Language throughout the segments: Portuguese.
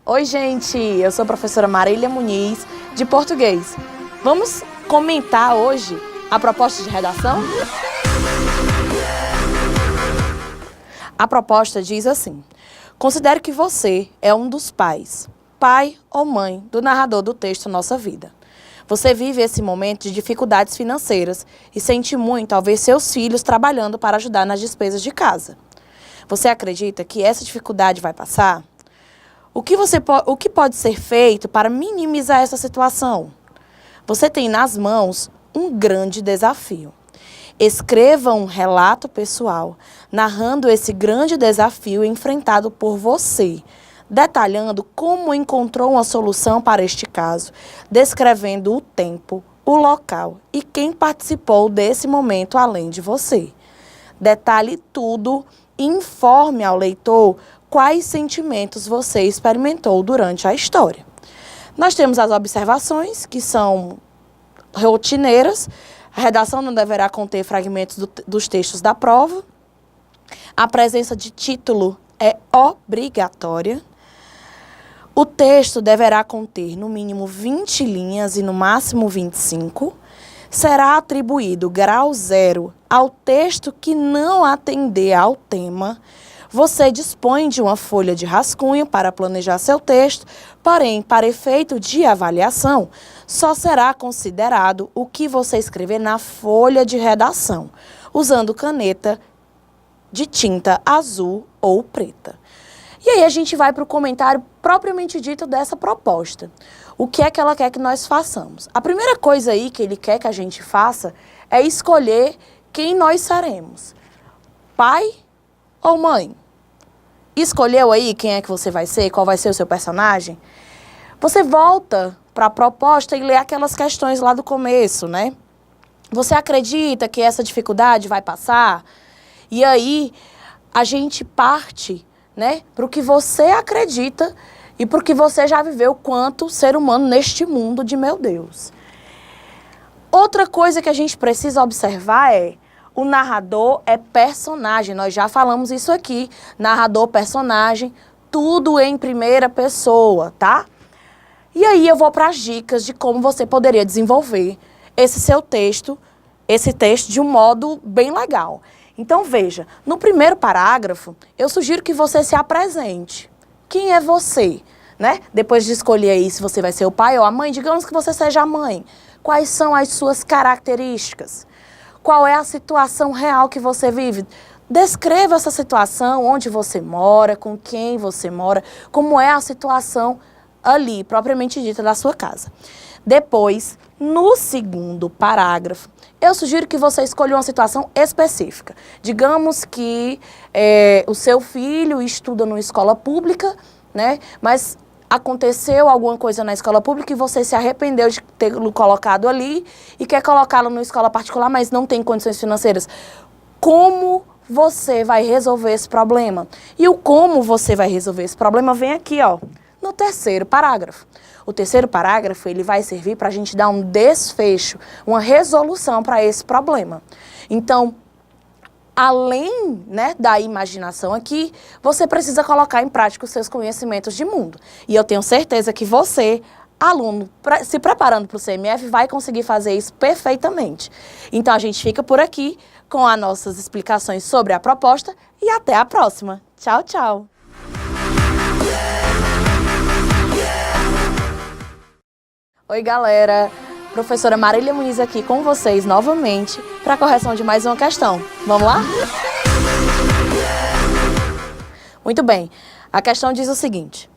Oi, gente! Eu sou a professora Marília Muniz, de português. Vamos comentar hoje a proposta de redação? A proposta diz assim: considere que você é um dos pais, pai ou mãe do narrador do texto Nossa Vida. Você vive esse momento de dificuldades financeiras e sente muito ao ver seus filhos trabalhando para ajudar nas despesas de casa. Você acredita que essa dificuldade vai passar? O que pode ser feito para minimizar essa situação? Você tem nas mãos um grande desafio. Escreva um relato pessoal, narrando esse grande desafio enfrentado por você, detalhando como encontrou uma solução para este caso, descrevendo o tempo, o local e quem participou desse momento além de você. Detalhe tudo e informe ao leitor quais sentimentos você experimentou durante a história. Nós temos as observações, que são rotineiras. A redação não deverá conter fragmentos dos textos da prova. A presença de título é obrigatória. O texto deverá conter no mínimo 20 linhas e no máximo 25. Será atribuído grau 0 ao texto que não atender ao tema. Você dispõe de uma folha de rascunho para planejar seu texto, porém, para efeito de avaliação, só será considerado o que você escrever na folha de redação, usando caneta de tinta azul ou preta. E aí a gente vai para o comentário propriamente dito dessa proposta. O que é que ela quer que nós façamos? A primeira coisa aí que ele quer que a gente faça é escolher quem nós seremos. Pai ou mãe? Escolheu aí quem é que você vai ser, qual vai ser o seu personagem? Você volta para a proposta e lê aquelas questões lá do começo, né? Você acredita que essa dificuldade vai passar? E aí a gente parte, né, para o que você acredita e para o que você já viveu quanto ser humano neste mundo de meu Deus. Outra coisa que a gente precisa observar é: o narrador é personagem, nós já falamos isso aqui. Narrador, personagem, tudo em primeira pessoa, tá? E aí eu vou para as dicas de como você poderia desenvolver esse seu texto, esse texto de um modo bem legal. Então veja, no primeiro parágrafo, eu sugiro que você se apresente. Quem é você? Né? Depois de escolher aí se você vai ser o pai ou a mãe, digamos que você seja a mãe. Quais são as suas características? Qual é a situação real que você vive? Descreva essa situação, onde você mora, com quem você mora, como é a situação ali, propriamente dita, da sua casa. Depois, no segundo parágrafo, eu sugiro que você escolha uma situação específica. Digamos que o seu filho estuda numa escola pública, né? Mas aconteceu alguma coisa na escola pública e você se arrependeu de tê-lo colocado ali e quer colocá-lo numa escola particular, mas não tem condições financeiras. Como você vai resolver esse problema? E o como você vai resolver esse problema vem aqui, ó, no terceiro parágrafo. O terceiro parágrafo, ele vai servir para a gente dar um desfecho, uma resolução para esse problema. Então, além, né, da imaginação aqui, você precisa colocar em prática os seus conhecimentos de mundo. E eu tenho certeza que você, aluno, se preparando para o CMF, vai conseguir fazer isso perfeitamente. Então a gente fica por aqui com as nossas explicações sobre a proposta e até a próxima. Tchau, tchau! Oi, galera! Professora Marília Muniz aqui com vocês novamente para a correção de mais uma questão. Vamos lá? Muito bem. A questão diz o seguinte: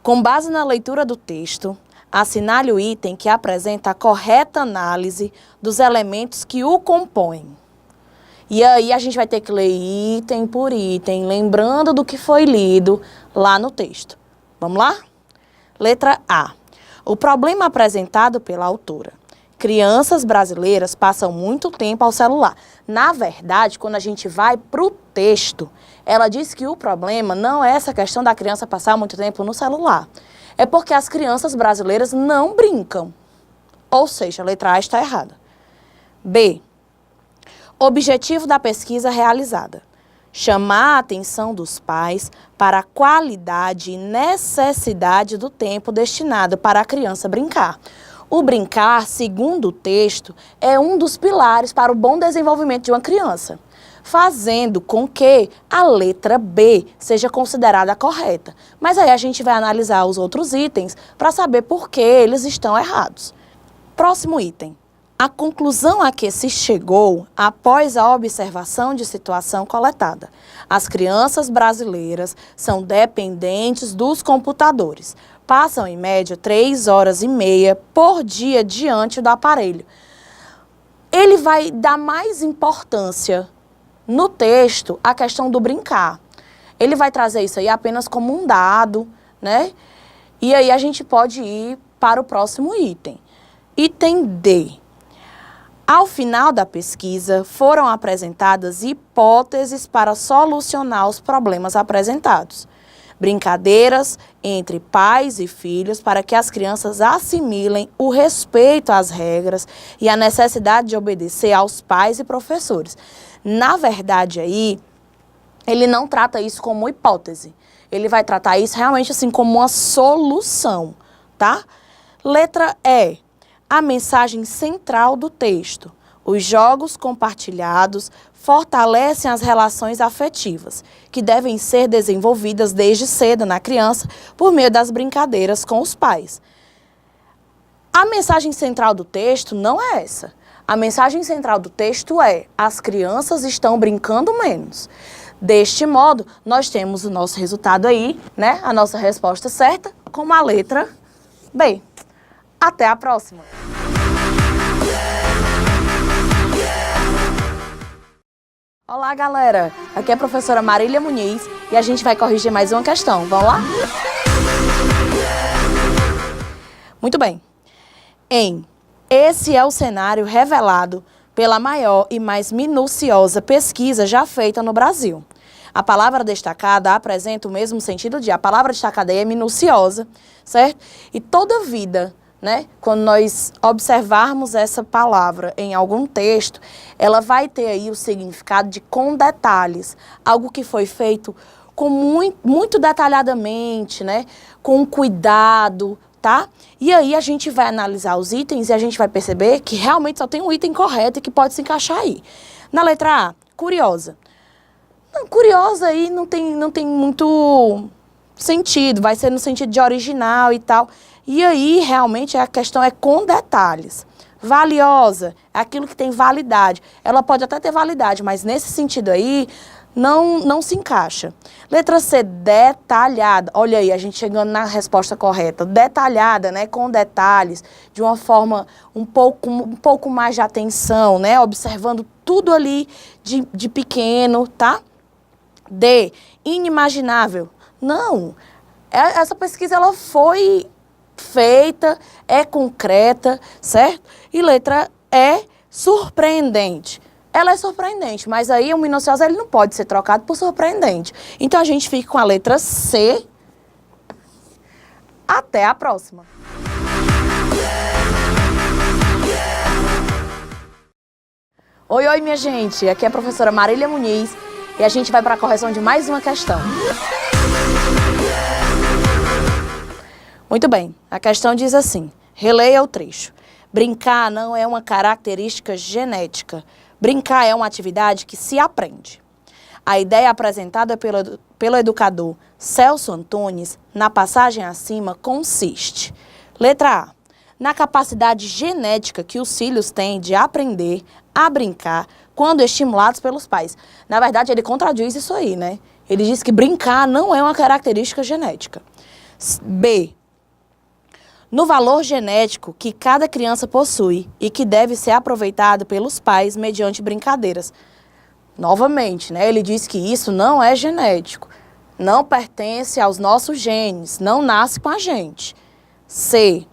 com base na leitura do texto, assinale o item que apresenta a correta análise dos elementos que o compõem. E aí a gente vai ter que ler item por item, lembrando do que foi lido lá no texto. Vamos lá? Letra A. O problema apresentado pela autora: crianças brasileiras passam muito tempo ao celular. Na verdade, quando a gente vai para o texto, ela diz que o problema não é essa questão da criança passar muito tempo no celular. É porque as crianças brasileiras não brincam. Ou seja, a letra A está errada. B. Objetivo da pesquisa realizada: chamar a atenção dos pais para a qualidade e necessidade do tempo destinado para a criança brincar. O brincar, segundo o texto, é um dos pilares para o bom desenvolvimento de uma criança, fazendo com que a letra B seja considerada correta. Mas aí a gente vai analisar os outros itens para saber por que eles estão errados. Próximo item. A conclusão a que se chegou após a observação de situação coletada. As crianças brasileiras são dependentes dos computadores. Passam, em média, 3 horas e meia por dia diante do aparelho. Ele vai dar mais importância no texto à questão do brincar. Ele vai trazer isso aí apenas como um dado, né? E aí a gente pode ir para o próximo item. Item D. Ao final da pesquisa, foram apresentadas hipóteses para solucionar os problemas apresentados. Brincadeiras entre pais e filhos para que as crianças assimilem o respeito às regras e a necessidade de obedecer aos pais e professores. Na verdade, aí, ele não trata isso como hipótese. Ele vai tratar isso realmente assim como uma solução, tá? Letra E. A mensagem central do texto. Os jogos compartilhados fortalecem as relações afetivas, que devem ser desenvolvidas desde cedo na criança por meio das brincadeiras com os pais. A mensagem central do texto não é essa. A mensagem central do texto é: as crianças estão brincando menos. Deste modo, nós temos o nosso resultado aí, né? A nossa resposta certa, com a letra B. Até a próxima! Olá, galera! Aqui é a professora Marília Muniz e a gente vai corrigir mais uma questão. Vamos lá? Muito bem. Esse é o cenário revelado pela maior e mais minuciosa pesquisa já feita no Brasil. A palavra destacada apresenta o mesmo sentido de a palavra destacada é minuciosa, certo? E toda vida, né, quando nós observarmos essa palavra em algum texto, ela vai ter aí o significado de com detalhes, algo que foi feito com muito detalhadamente, né, com cuidado, tá? E aí a gente vai analisar os itens e a gente vai perceber que realmente só tem um item correto e que pode se encaixar aí. Na letra A, curiosa. Não, curiosa aí não tem muito sentido, vai ser no sentido de original e tal. E aí, realmente, a questão é com detalhes. Valiosa é aquilo que tem validade. Ela pode até ter validade, mas nesse sentido aí, não se encaixa. Letra C, detalhada. Olha aí, a gente chegando na resposta correta. Detalhada, né, com detalhes, de uma forma um pouco mais de atenção, né, observando tudo ali de pequeno, tá? D, inimaginável. Não, essa pesquisa ela foi feita, é concreta, certo? E letra E, surpreendente. Ela é surpreendente, mas aí o minucioso ele não pode ser trocado por surpreendente. Então a gente fica com a letra C. Até a próxima. Oi, minha gente. Aqui é a professora Marília Muniz e a gente vai para a correção de mais uma questão. Muito bem, a questão diz assim, releia o trecho. Brincar não é uma característica genética. Brincar é uma atividade que se aprende. A ideia apresentada pelo educador Celso Antunes, na passagem acima, consiste. Letra A. Na capacidade genética que os filhos têm de aprender a brincar quando estimulados pelos pais. Na verdade, ele contradiz isso aí, né? Ele diz que brincar não é uma característica genética. B. No valor genético que cada criança possui e que deve ser aproveitado pelos pais mediante brincadeiras. Novamente, né, ele diz que isso não é genético, não pertence aos nossos genes, não nasce com a gente. C.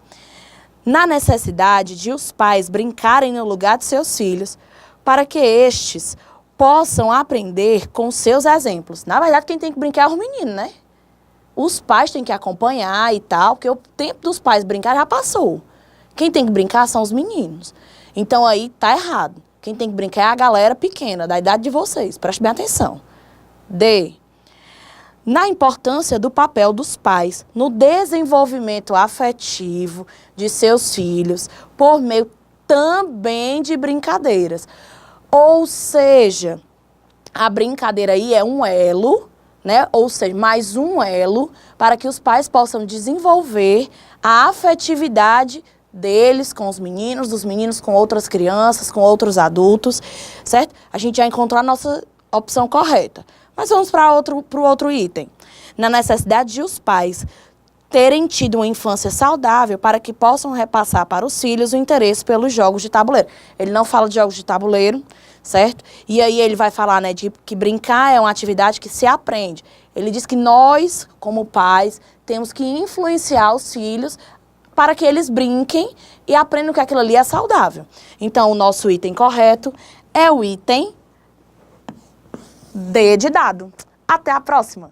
Na necessidade de os pais brincarem no lugar de seus filhos para que estes possam aprender com seus exemplos. Na verdade, quem tem que brincar é os meninos, né? Os pais têm que acompanhar e tal, porque o tempo dos pais brincar já passou. Quem tem que brincar são os meninos. Então aí tá errado. Quem tem que brincar é a galera pequena, da idade de vocês. Preste bem atenção. D. Na importância do papel dos pais no desenvolvimento afetivo de seus filhos, por meio também de brincadeiras. Ou seja, a brincadeira aí é um elo, né? Ou seja, mais um elo para que os pais possam desenvolver a afetividade deles com os meninos, dos meninos com outras crianças, com outros adultos, certo? A gente já encontrou a nossa opção correta. Mas vamos para o outro item. Na necessidade de os pais terem tido uma infância saudável para que possam repassar para os filhos o interesse pelos jogos de tabuleiro. Ele não fala de jogos de tabuleiro, certo? E aí ele vai falar, né, de que brincar é uma atividade que se aprende. Ele diz que nós, como pais, temos que influenciar os filhos para que eles brinquem e aprendam que aquilo ali é saudável. Então, o nosso item correto é o item D de dado. Até a próxima!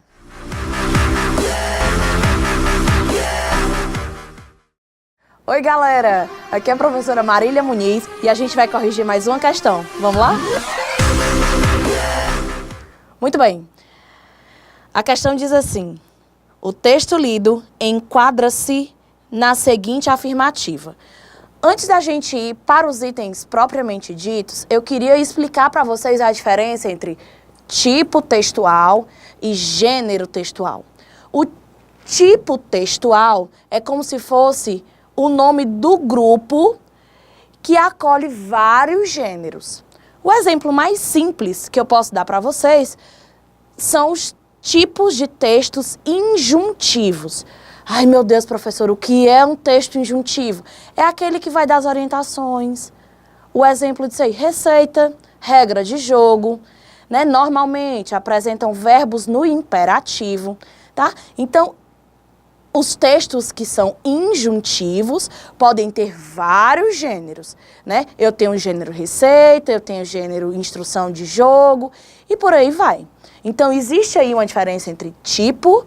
Oi, galera! Aqui é a professora Marília Muniz e a gente vai corrigir mais uma questão. Vamos lá? Muito bem. A questão diz assim: o texto lido enquadra-se na seguinte afirmativa. Antes da gente ir para os itens propriamente ditos, eu queria explicar para vocês a diferença entre tipo textual e gênero textual. O tipo textual é como se fosse o nome do grupo que acolhe vários gêneros. O exemplo mais simples que eu posso dar para vocês são os tipos de textos injuntivos. Ai, meu Deus, professor, o que é um texto injuntivo? É aquele que vai dar as orientações. O exemplo disso aí, receita, regra de jogo, né? Normalmente apresentam verbos no imperativo, tá? Então, os textos que são injuntivos podem ter vários gêneros, né? Eu tenho o gênero receita, eu tenho o gênero instrução de jogo e por aí vai. Então, existe aí uma diferença entre tipo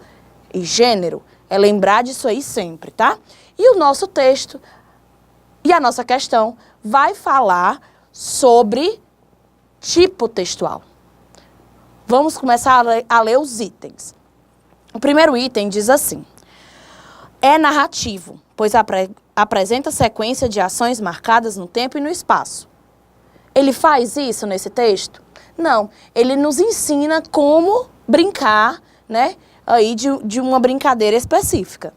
e gênero. É lembrar disso aí sempre, tá? E o nosso texto e a nossa questão vai falar sobre tipo textual. Vamos começar a ler os itens. O primeiro item diz assim: é narrativo, pois apresenta sequência de ações marcadas no tempo e no espaço. Ele faz isso nesse texto? Não, ele nos ensina como brincar, né, aí de uma brincadeira específica.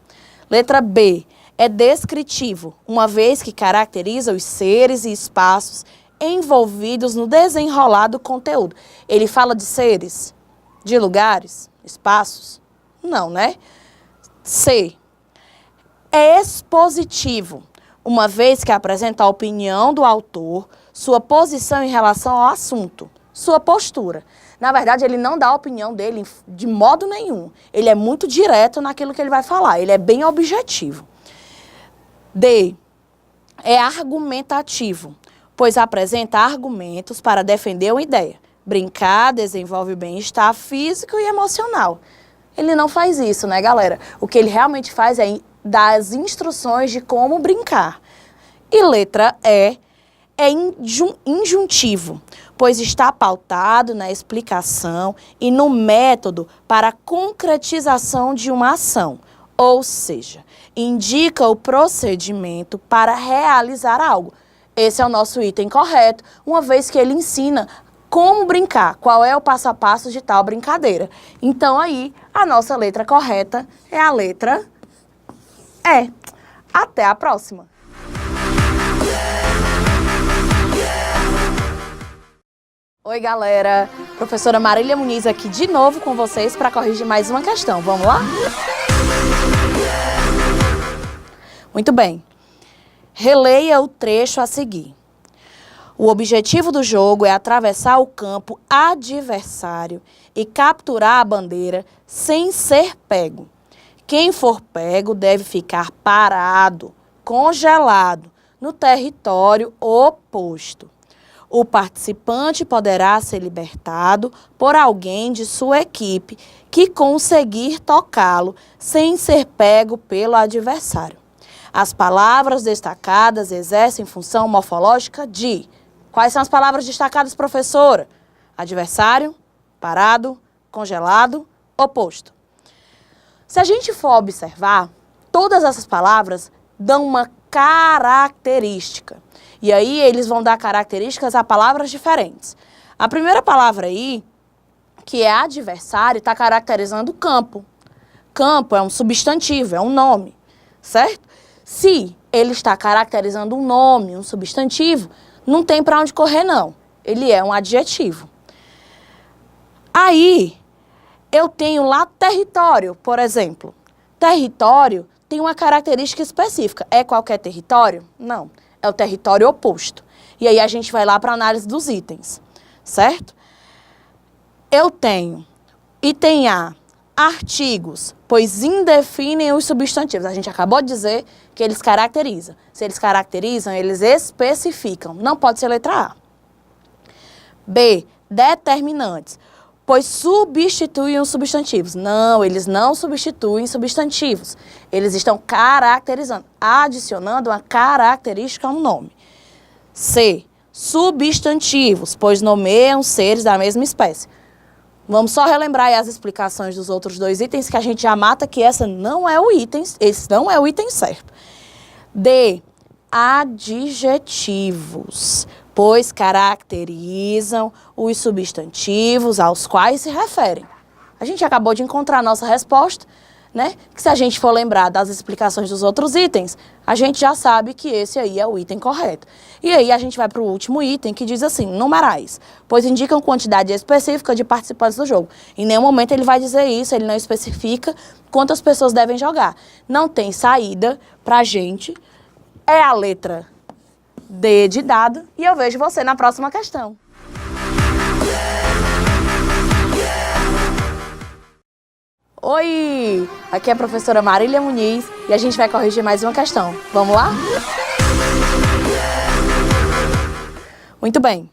Letra B, é descritivo, uma vez que caracteriza os seres e espaços envolvidos no desenrolar do conteúdo. Ele fala de seres, de lugares, espaços? Não, né? C, é expositivo, uma vez que apresenta a opinião do autor, sua posição em relação ao assunto, sua postura. Na verdade, ele não dá a opinião dele de modo nenhum. Ele é muito direto naquilo que ele vai falar, ele é bem objetivo. D, é argumentativo, pois apresenta argumentos para defender uma ideia. Brincar desenvolve bem-estar físico e emocional. Ele não faz isso, né, galera? O que ele realmente faz é dar as instruções de como brincar. E letra E, é injuntivo, pois está pautado na explicação e no método para a concretização de uma ação. Ou seja, indica o procedimento para realizar algo. Esse é o nosso item correto, uma vez que ele ensina como brincar, qual é o passo a passo de tal brincadeira. Então aí, a nossa letra correta é a letra E. Até a próxima! Oi, galera! Professora Marília Muniz aqui de novo com vocês para corrigir mais uma questão. Vamos lá? Muito bem. Releia o trecho a seguir. O objetivo do jogo é atravessar o campo adversário e capturar a bandeira sem ser pego. Quem for pego deve ficar parado, congelado, no território oposto. O participante poderá ser libertado por alguém de sua equipe que conseguir tocá-lo sem ser pego pelo adversário. As palavras destacadas exercem função morfológica de... Quais são as palavras destacadas, professora? Adversário, parado, congelado, oposto. Se a gente for observar, todas essas palavras dão uma característica. E aí eles vão dar características a palavras diferentes. A primeira palavra aí, que é adversário, está caracterizando o campo. Campo é um substantivo, é um nome, certo? Se ele está caracterizando um nome, um substantivo, não tem para onde correr, não. Ele é um adjetivo. Aí, eu tenho lá território, por exemplo. Território tem uma característica específica. É qualquer território? Não. É o território oposto. E aí a gente vai lá para a análise dos itens, certo? Eu tenho, item A, artigos, pois indefinem os substantivos. A gente acabou de dizer que eles caracterizam. Se eles caracterizam, eles especificam. Não pode ser letra A. B, determinantes, pois substituem os substantivos. Não, eles não substituem substantivos. Eles estão caracterizando, adicionando uma característica a um nome. C, substantivos, pois nomeiam seres da mesma espécie. Vamos só relembrar aí as explicações dos outros dois itens que a gente já mata que esse não é o item certo. D, adjetivos, pois caracterizam os substantivos aos quais se referem. A gente acabou de encontrar a nossa resposta, né? Que se a gente for lembrar das explicações dos outros itens, a gente já sabe que esse aí é o item correto. E aí a gente vai para o último item que diz assim, numerais, pois indicam quantidade específica de participantes do jogo. Em nenhum momento ele vai dizer isso, ele não especifica quantas pessoas devem jogar. Não tem saída pra gente, é a letra D de dado, e eu vejo você na próxima questão. Oi! Aqui é a professora Marília Muniz e a gente vai corrigir mais uma questão. Vamos lá? Muito bem.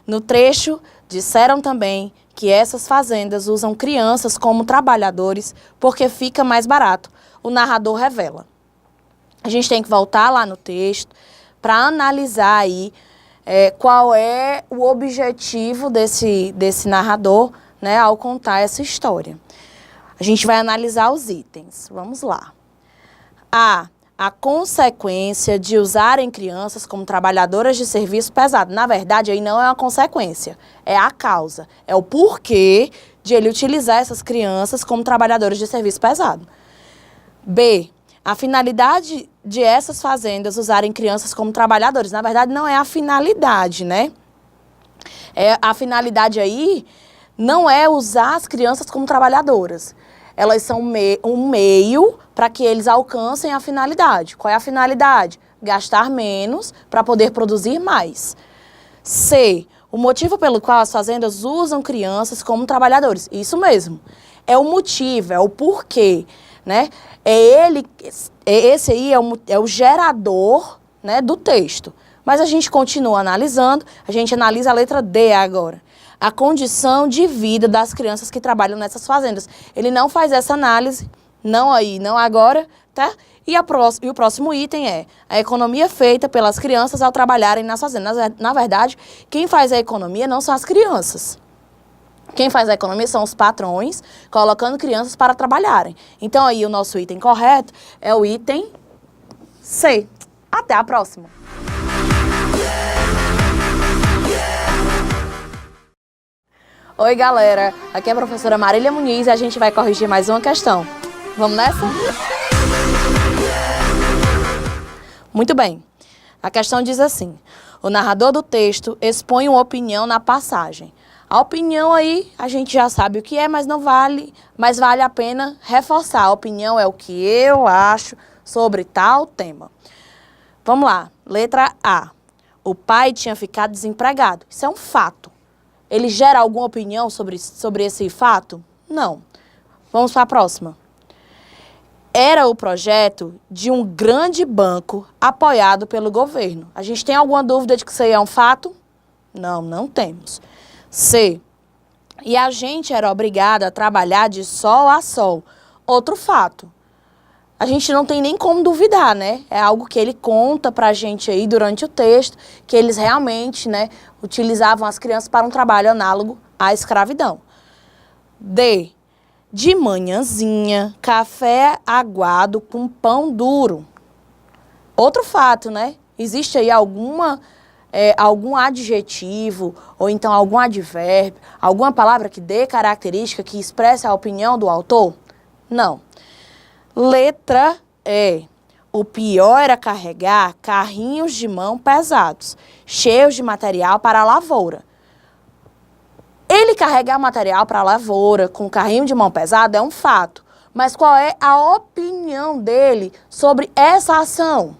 No trecho, disseram também que essas fazendas usam crianças como trabalhadores porque fica mais barato. O narrador revela. A gente tem que voltar lá no texto para analisar aí qual é o objetivo desse narrador, né, ao contar essa história. A gente vai analisar os itens. Vamos lá. A consequência de usarem crianças como trabalhadoras de serviço pesado. Na verdade, aí não é uma consequência, é a causa. É o porquê de ele utilizar essas crianças como trabalhadoras de serviço pesado. B, a finalidade de essas fazendas usarem crianças como trabalhadores. Na verdade, não é a finalidade, né? A finalidade aí não é usar as crianças como trabalhadoras. Elas são um meio para que eles alcancem a finalidade. Qual é a finalidade? Gastar menos para poder produzir mais. C, o motivo pelo qual as fazendas usam crianças como trabalhadores. Isso mesmo. É o motivo, é o porquê, né? Esse aí é o gerador, né, do texto. Mas a gente continua analisando, a gente analisa a letra D agora. A condição de vida das crianças que trabalham nessas fazendas. Ele não faz essa análise, não aí, não agora, tá? E o próximo item é a economia feita pelas crianças ao trabalharem nas fazendas. Na verdade, quem faz a economia não são as crianças. Quem faz a economia são os patrões, colocando crianças para trabalharem. Então aí o nosso item correto é o item C. Até a próxima! Oi, galera! Aqui é a professora Marília Muniz e a gente vai corrigir mais uma questão. Vamos nessa? Muito bem. A questão diz assim. O narrador do texto expõe uma opinião na passagem. A opinião aí, a gente já sabe o que é, mas vale a pena reforçar. A opinião é o que eu acho sobre tal tema. Vamos lá. Letra A. O pai tinha ficado desempregado. Isso é um fato. Ele gera alguma opinião sobre esse fato? Não. Vamos para a próxima. Era o projeto de um grande banco apoiado pelo governo. A gente tem alguma dúvida de que isso aí é um fato? Não, não temos. C. E a gente era obrigado a trabalhar de sol a sol. Outro fato. A gente não tem nem como duvidar, né? É algo que ele conta pra gente aí durante o texto, que eles realmente, né, utilizavam as crianças para um trabalho análogo à escravidão. D. De manhãzinha, café aguado com pão duro. Outro fato, né? Existe aí algum adjetivo ou então algum advérbio, alguma palavra que dê característica que expresse a opinião do autor? Não. Letra E. O pior era carregar carrinhos de mão pesados, cheios de material para a lavoura. Ele carregar material para a lavoura com carrinho de mão pesado é um fato, mas qual é a opinião dele sobre essa ação?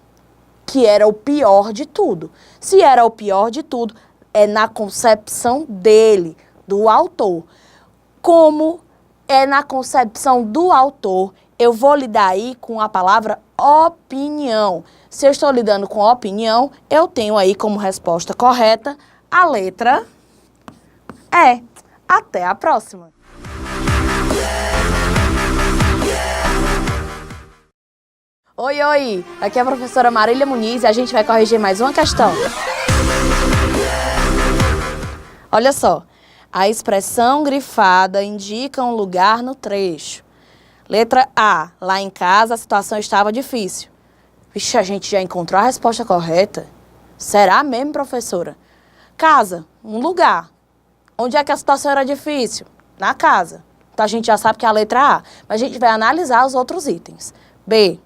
Que era o pior de tudo. Se era o pior de tudo, é na concepção dele, do autor. Como é na concepção do autor, eu vou lidar aí com a palavra opinião. Se eu estou lidando com opinião, eu tenho aí como resposta correta a letra E. Até a próxima! Oi, oi! Aqui é a professora Marília Muniz e a gente vai corrigir mais uma questão. Olha só, a expressão grifada indica um lugar no trecho. Letra A, lá em casa a situação estava difícil. Vixe, a gente já encontrou a resposta correta? Será mesmo, professora? Casa, um lugar. Onde é que a situação era difícil? Na casa. Então a gente já sabe que é a letra A, mas a gente vai analisar os outros itens. B.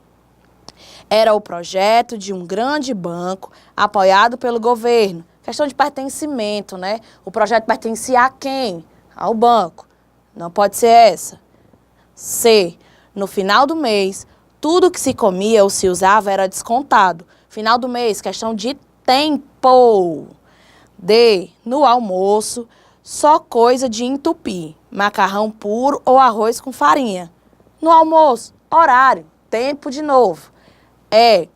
Era o projeto de um grande banco apoiado pelo governo. Questão de pertencimento, né? O projeto pertencia a quem? Ao banco. Não pode ser essa. C. No final do mês, tudo que se comia ou se usava era descontado. Final do mês, questão de tempo. D. No almoço, só coisa de entupir. Macarrão puro ou arroz com farinha. No almoço, horário, tempo de novo. E.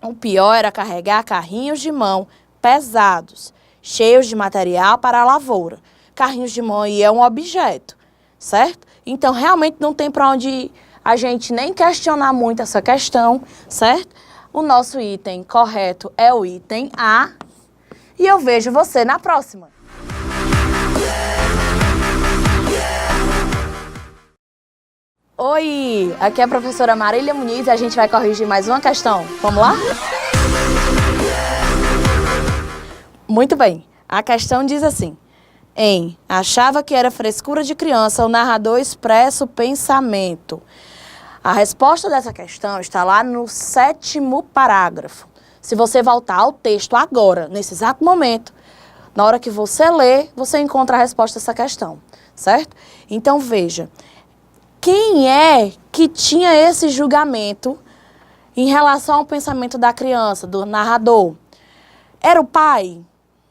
O pior era carregar carrinhos de mão pesados, cheios de material para a lavoura. Carrinhos de mão aí é um objeto, certo? Então, realmente não tem para onde a gente nem questionar muito essa questão, certo? O nosso item correto é o item A. E eu vejo você na próxima. Oi, aqui é a professora Marília Muniz e a gente vai corrigir mais uma questão. Vamos lá? Muito bem, a questão diz assim. Achava que era frescura de criança, o narrador expressa o pensamento. A resposta dessa questão está lá no 7º parágrafo. Se você voltar ao texto agora, nesse exato momento, na hora que você lê, você encontra a resposta dessa questão, certo? Então, veja, quem é que tinha esse julgamento em relação ao pensamento da criança, do narrador? Era o pai?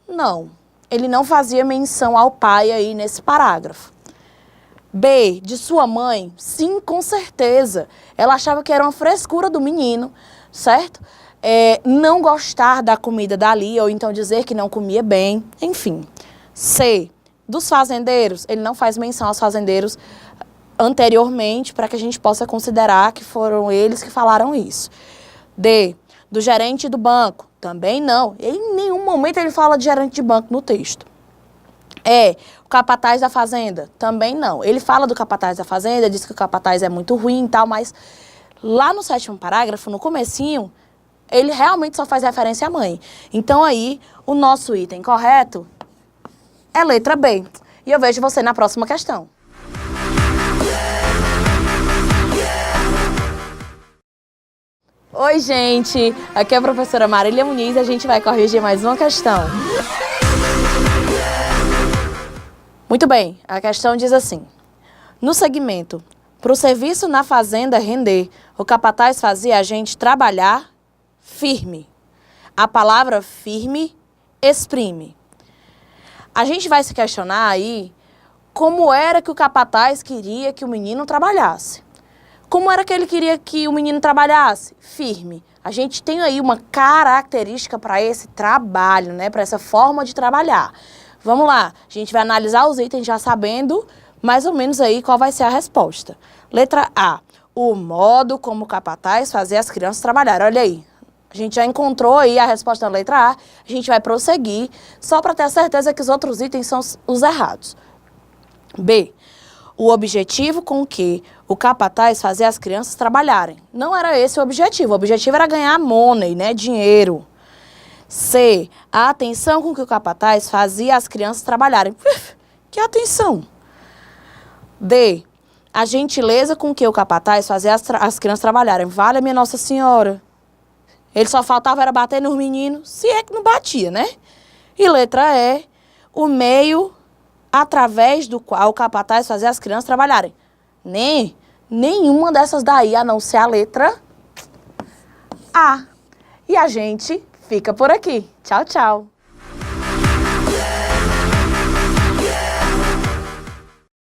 Não. Ele não fazia menção ao pai aí nesse parágrafo. B, de sua mãe? Sim, com certeza. Ela achava que era uma frescura do menino, certo? Não gostar da comida dali, ou então dizer que não comia bem, enfim. C, dos fazendeiros? Ele não faz menção aos fazendeiros anteriormente, para que a gente possa considerar que foram eles que falaram isso. D, do gerente do banco? Também não. Em nenhum momento ele fala de gerente de banco no texto. O capataz da fazenda? Também não. Ele fala do capataz da fazenda, diz que o capataz é muito ruim e tal, mas lá no 7º parágrafo, no comecinho, ele realmente só faz referência à mãe. Então aí, o nosso item correto é letra B. E eu vejo você na próxima questão. Oi, gente! Aqui é a professora Marília Muniz e a gente vai corrigir mais uma questão. Muito bem, a questão diz assim. No segmento, para o serviço na fazenda render, o capataz fazia a gente trabalhar firme. A palavra firme exprime. A gente vai se questionar aí como era que o capataz queria que o menino trabalhasse. Como era que ele queria que o menino trabalhasse? Firme. A gente tem aí uma característica para esse trabalho, né? Para essa forma de trabalhar. Vamos lá, a gente vai analisar os itens já sabendo mais ou menos aí qual vai ser a resposta. Letra A, o modo como o capataz fazia as crianças trabalhar. Olha aí, a gente já encontrou aí a resposta da letra A, a gente vai prosseguir só para ter a certeza que os outros itens são os errados. B, o objetivo com que o capataz fazia as crianças trabalharem. Não era esse o objetivo era ganhar money, né, dinheiro. C, a atenção com que o capataz fazia as crianças trabalharem. Que atenção? D, a gentileza com que o capataz fazia as crianças trabalharem. Vale a minha Nossa Senhora. Ele só faltava era bater nos meninos, se é que não batia, né? E letra E, o meio através do qual o capataz fazia as crianças trabalharem. Nenhuma dessas daí, a não ser a letra A. E a gente fica por aqui. Tchau, tchau.